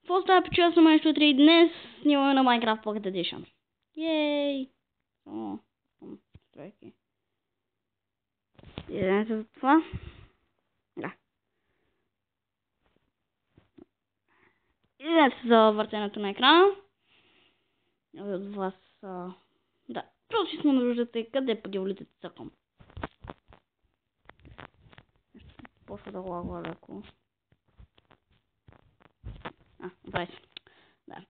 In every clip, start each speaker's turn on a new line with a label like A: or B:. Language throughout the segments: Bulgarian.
A: Какво става, пичу, аз съм нещо утре и днес снимаме на Minecraft Pocket Edition. Йей! О, стройки. Извинете за това. Да. Извинете за въртенето на екрана. От вас... Да. Просто си нуждате къде по дяволите цъкам. Почва да лагва леко. Добре. Да.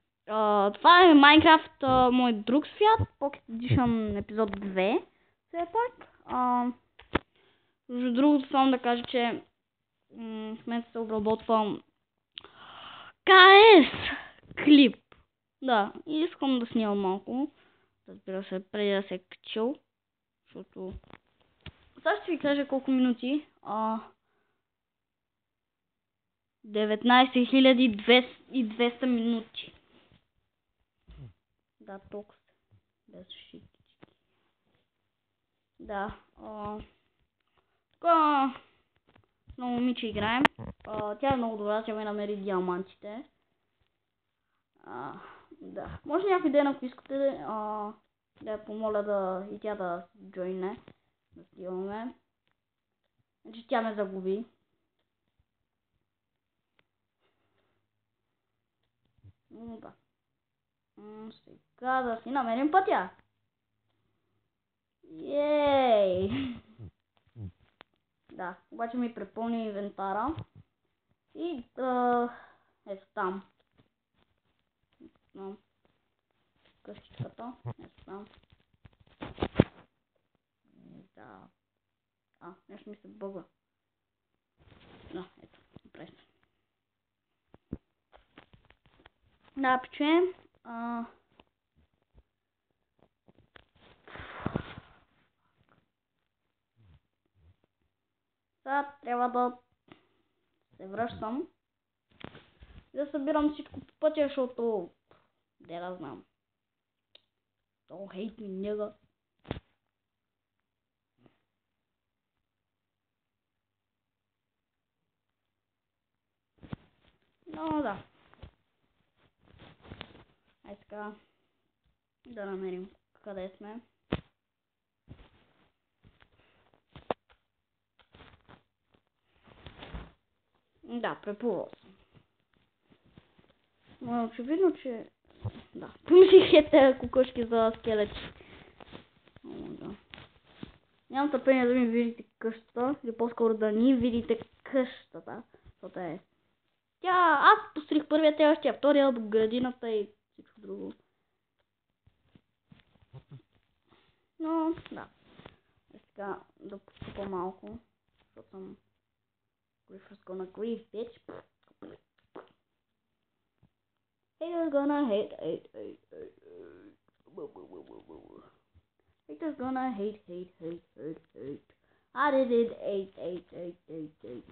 A: Това е Minecraft, мой друг свят, Pocket Edition епизод 2. Все пак. Между другото, само да кажа, че в момента се обработвам КС клип. Да, и искам да снимам малко. Разбира се, преди да се е качил. Защото... Сега ще ви кажа колко минути. 19 200 минути. Да, толкова. Без шитички. Да. Така... Много момиче играем. Тя е много добра, тя ми намери диамантите. Да. Може някой ден, ако искате, да я помоля да и тя да джойне. Да снимаме. Значи тя ме загуби. Но да. Сега да си намерим пътя. Ей! Да, обаче ми препълни инвентара. И ето там. Къщичката. Ето там. Да. Нещо ми се бъгва. Да, ето. Добре. Да, пичуем. Сега трябва да се връщам. Да събирам всичко по пътя, защото... Де да знам. Don't hate me, nigga. Но да. Ай сега да намерим къде сме. Да, преплувал съм. Но е очевидно, че... Да, помислих тези кукушки за скелети. Да. Нямам търпение да ми видите къщата, или по-скоро да ни видите къщата. Защото е... Аз построих първия, тя още втория, градината и всичко друго. Но, да. Сега да поступа малко, защото съм... Griff's gonna grief, bitch. Haters gonna hate. Haters gonna hate. I did it, 8.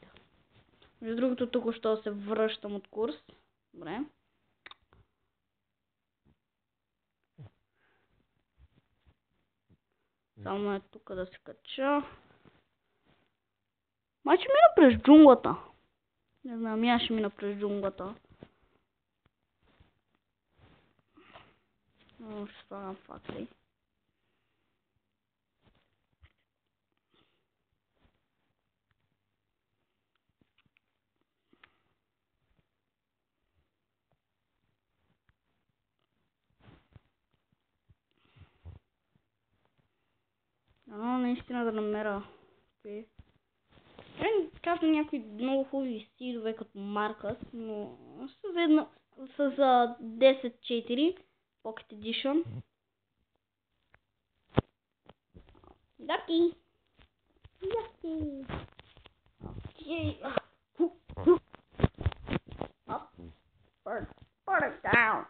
A: Между другото, тук що се връщам от курс. Добре. Само е тук да се кача. Майче мина през джунглата. Не знам, я ще мина през джунглата. Ще слагам факли. Но наистина да намеря. Казвам някои много хубави сидове като Маркъс, но са за 10.4 Pocket Edition. Даки! Окей. Up. Put it down.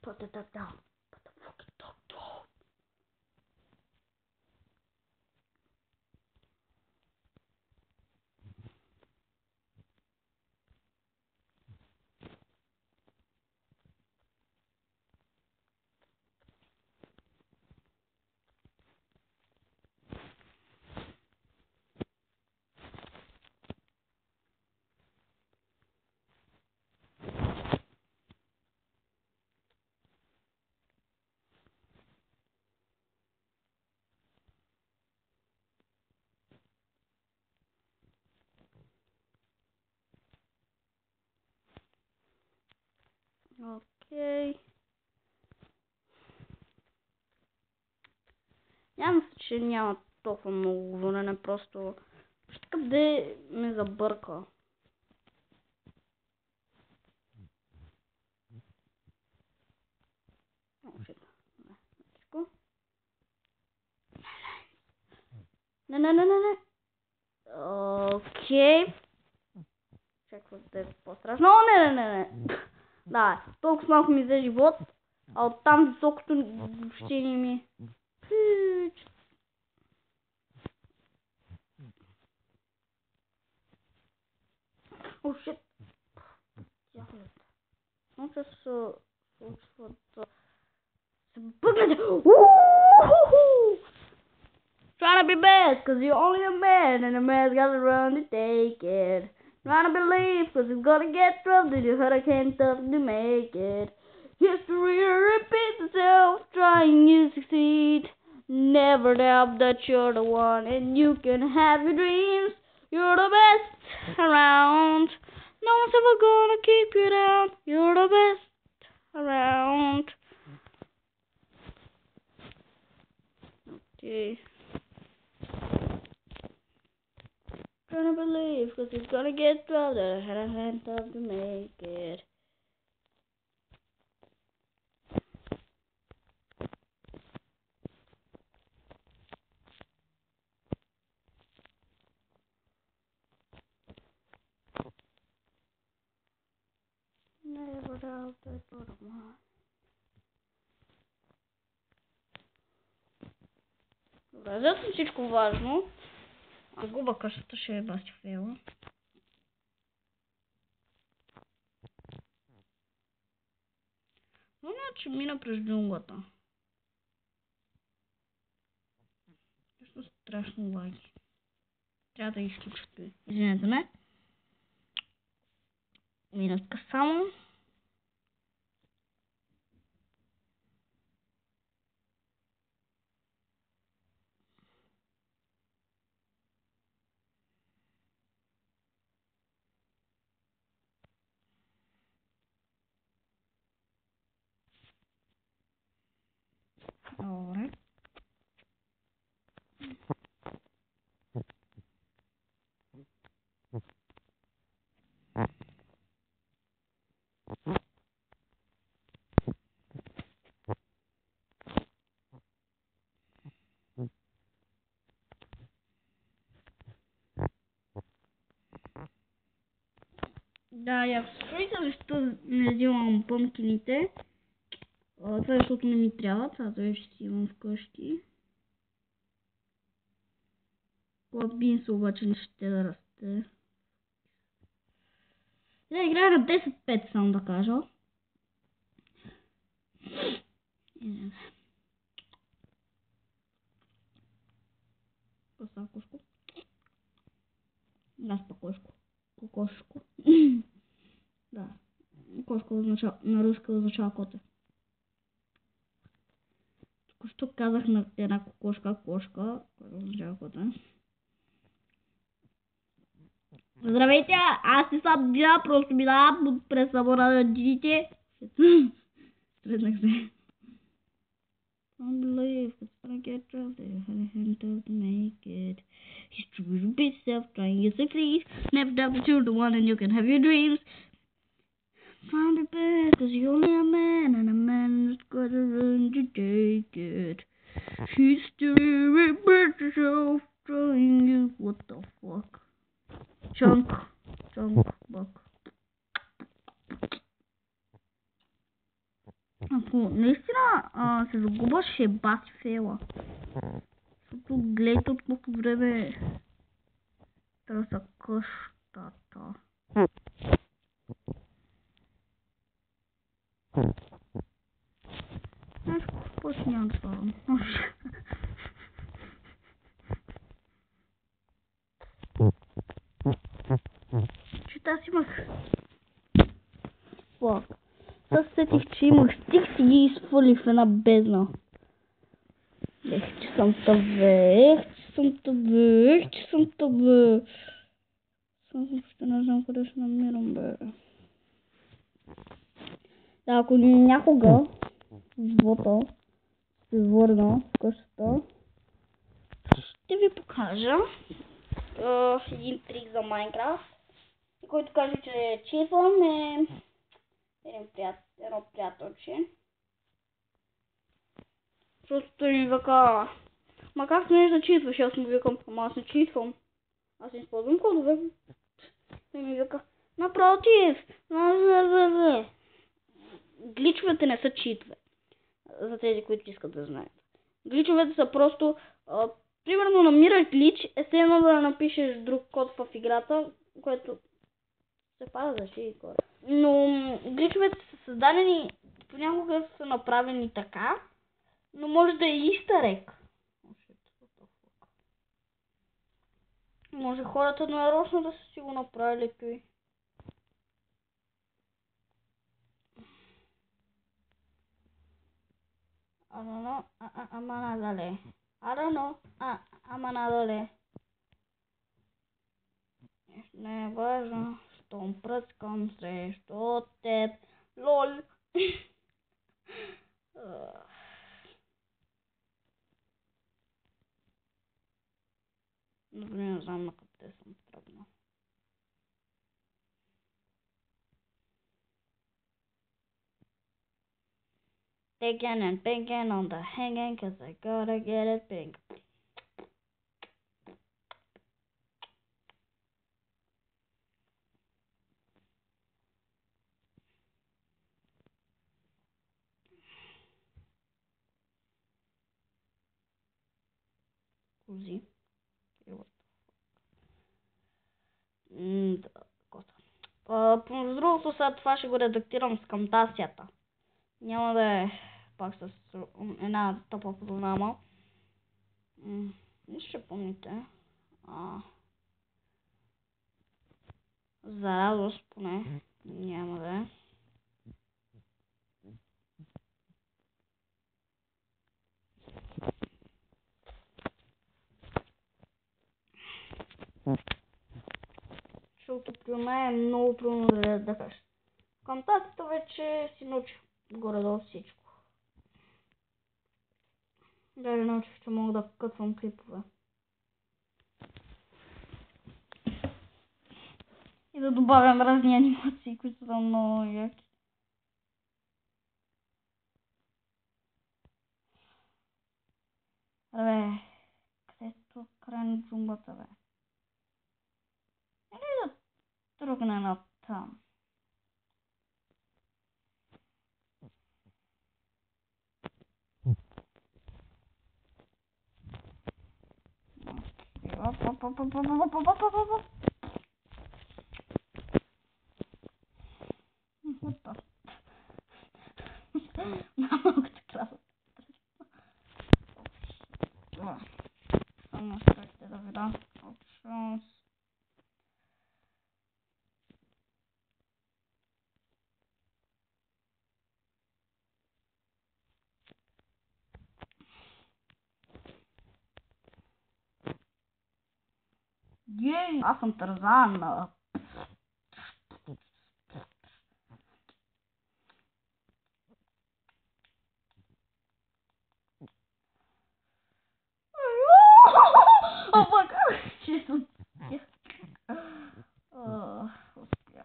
A: Put the duck down. Put the fucking duck down. Окей. Я мисля, че няма толкова много говорене, просто къде ме забърка. Не. Окей. Чакай да е по-страшно. Не. Да, толкова малко ми взе живот, а оттам високото въобще не ми. О, шит. Много се случва да се бъгнете. Trying to be best, cause you're only a man, and a man's gotta run to take it. Trying to believe, cause it's gonna get rough, that you hurt, I can't tough to make it. History repeats itself, trying to succeed. Never doubt that you're the one, and you can have your dreams. You're the best around. No one's ever gonna keep you down. You're the best around. Okay. Trying to believe, cause it's gonna get rough, that I had a hand tough to make it. Never doubt that you're the one. Добре, взел съм всичко важно. А губа къщата ще е баси фейла. Но не, че мина през джунглата. Нещо страшно лаги. Трябва да изключвате. Извинете ме. Минутка само. Добре. Да, я в строителството не взимам пъмкините. Това е защото не ми трябва. Това вече си имам вкъщи. Клад бинс обаче не ще да расте. Да, играя на 10-5, само да кажа. Коса, кошко. Аз па кошко. Кокошко. Да. Кошко на руска означава коте. Току-що казах на една кокошка, кошка, която означава коте. Здравейте, аз не съм Дина, просто минавам през събора на дидите. Среднах се. Don't believe it's gonna get rough, they had a hand to make it. History repeats itself, trying to succeed. Never doubt that you're the one and you can have your dreams. Find the best, cause you're only a man, and a man is gonna run to take it. History repeats itself, trying you. What the fuck? Chunk buck. Ако наистина се загуба, ще баси фейла. Защото гледайте от колко време търся къщата. Знаеш колко пъти няма да слагам. Че аз имах... Фак. Аз сетих, че имах стик, си ги изфърли в една бездна. Че съм тъбе. Само ще не знам къде се намирам, бе. Да, ако някога в живота се върна в къщата, ще ви покажа един трик за Майнкрафт. И който каже, че читвам едно приятелче. Защото той ми вика, ма как смееш да читваш? Аз му викам, ама аз не читвам. Аз не използвам кодове. Той ми вика, напротив, гличовете не са читве. За тези, които искат да знаят. Гличовете са просто, примерно намираш глич, едно да напишеш друг код в играта, което се пада за шии хора. Но гличовете са създадени, понякога са направени така, но може да е истерек. Може хората нарочно да са си го направили той. Ама надале. Ама надале. Не е важно, щом пръскам срещу теб. Лол. Добре, не знам на къде съм тръгнал. Taking and picking on the hanging, cause I gotta get it pink. Кози. По другото сега това ще го редактирам с камтасията. Няма да е пак с една тъпа програма. Не ще помните. За радост поне. Няма да е. Защото при мен е много трудно да редакаш. Камтасията вече си научих горе-долу всичко. Даже научих, че мога да кътвам клипове. И да добавям разни анимации, които са много яки. Абе, къде е тук край на джумбата, бе? Или да тръгне на там? Малко така. Само ще да ви дам options. Аз съм Тарзан. Ама как ще съм? Успя.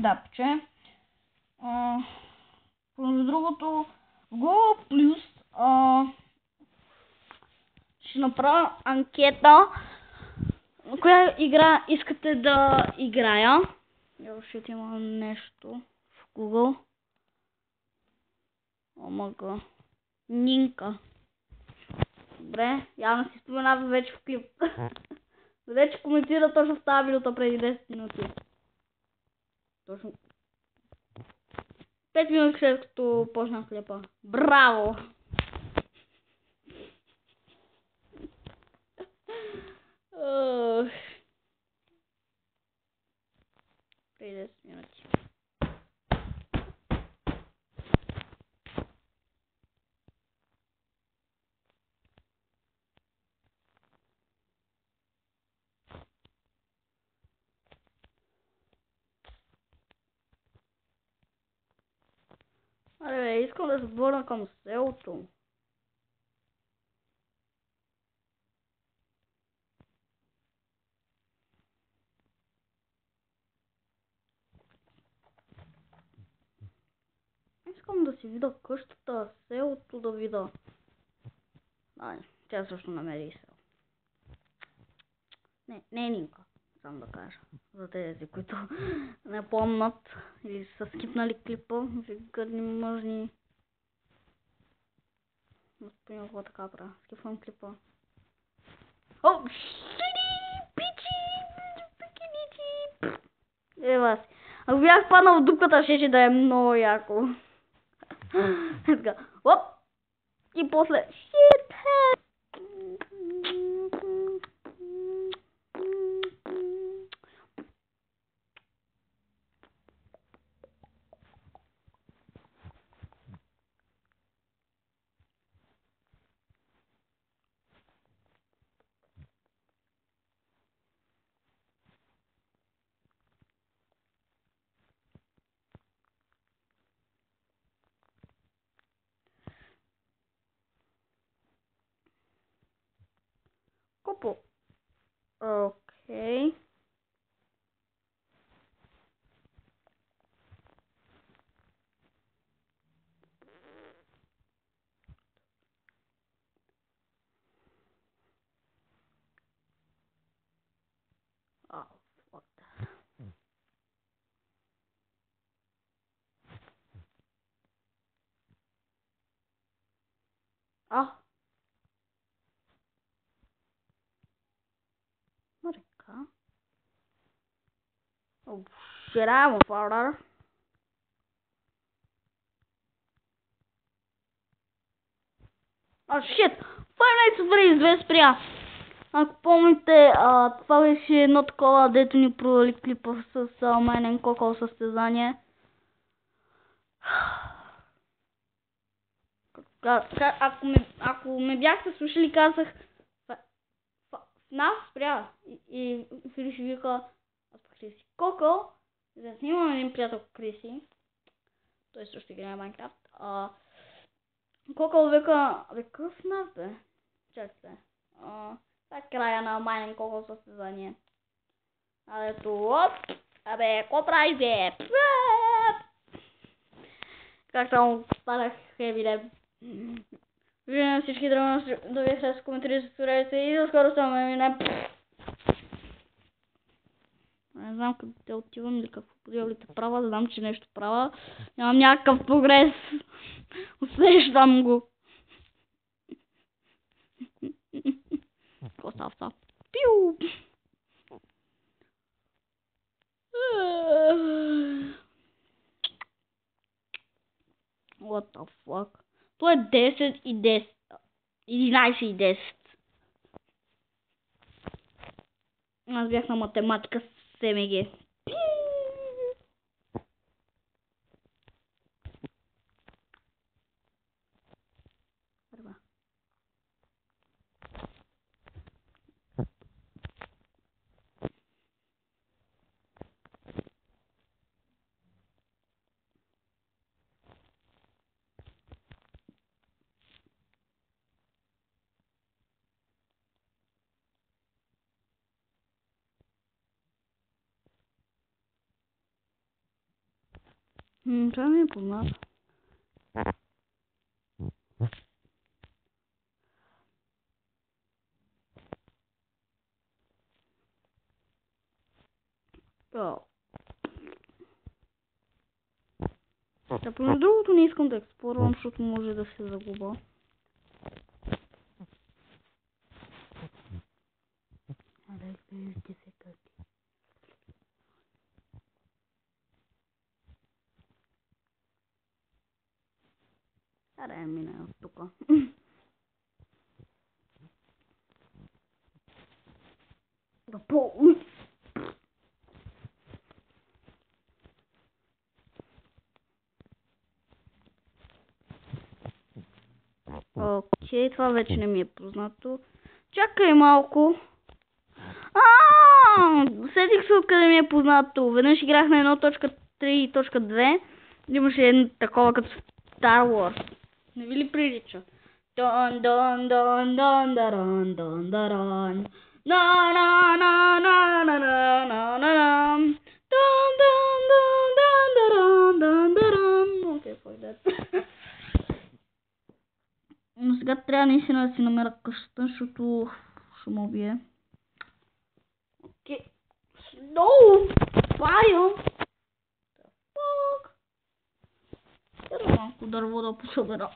A: Да, пече. Между другото, в Google Plus ще направя анкета, коя игра искате да играя. Ще има нещо в Google. Омага. Нинка. Добре, явно си споменава вече в клип. Вече коментира точно в тази минута преди 10 минути. Точно 5 минути след като почнах клипа. Браво! Аре, искам да се върна към селото. Искам да си видя къщата, селото да видя. Ай, тя също намери село. Не е Нинка, само да кажа. За тези, които не помнят или са скипнали клипа, ви гадни мъжни. Понякога така правя. Скипвам клипа. О, шири, пичи, пикиничи. Ева си. Ако бях паднал в дупката, ще да е много яко. Така, оп! И после... Shit! Копо. Окей. Oh, what the... Ah. Marika. Oh, shit, I'm a father. Oh, shit! Five Nights at Freddy's 2 спря. Ако помните, това беше едно такова, дето ни провали клипа с Майнен Кокъл състезание. Ако ме бяхте слушали, казах нас спря. И Фили ще вика, аз пък Криси. Кокъл, да снимам един приятел Криси. Той също играе Майнкрафт. Кокъл вика, какъв FNAF бе? Чакайте. Това е края на Майнен Кокъл състезание. Ето, оп! Абе, ко прави бе? Как само станах хеви реп. Виждам всички дръвна да ви хареса, коментирайте, спирайте и до скоро само минем. Не знам къде отивам или какво подявлите права, знам, че нещо права. Нямам някакъв прогрес. Усещам го. Какво става? Пиу! What the fuck? То е 10 и 10. 11 и 10. Аз бях на математика с СМГ. Това ми е познато. Да, помежду другото не искам да експлорвам, защото може да се загуба. Аре, мина от тука. Да по... Окей, това вече не ми е познато. Чакай малко. Сетих се откъде ми е познато. Веднъж играх на 1.3 и 1.2. Имаше едно такова като Star Wars. Не ви ли прилича? Дон, дон, дон, дон, дарон, дон, дарон. На, на, на, на, на, на, на, на. Дон, дон, дон, дон, дарон, дон, дарон. Окей, fuck that. Но сега трябва наистина да си намеря къщата, защото ще ме убие. Окей. Snow! Fire! The fuck? Трябва малко дърво да посъбера.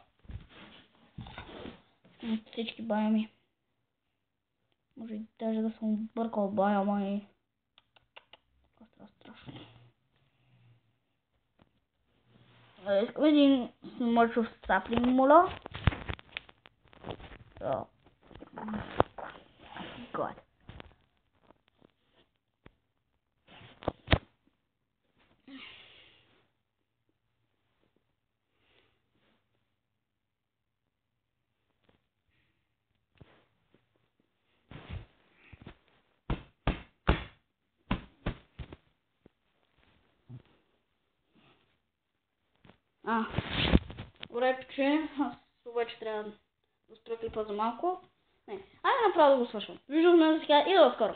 A: От всички байами. Може и даже да съм объркал байама и... Страшно. Искам един смърчов саплинг, моля. God. Добре, че аз обаче трябва да строя клипа за малко. Не, айде направо да го свършвам. Виждаме се сега и до скоро.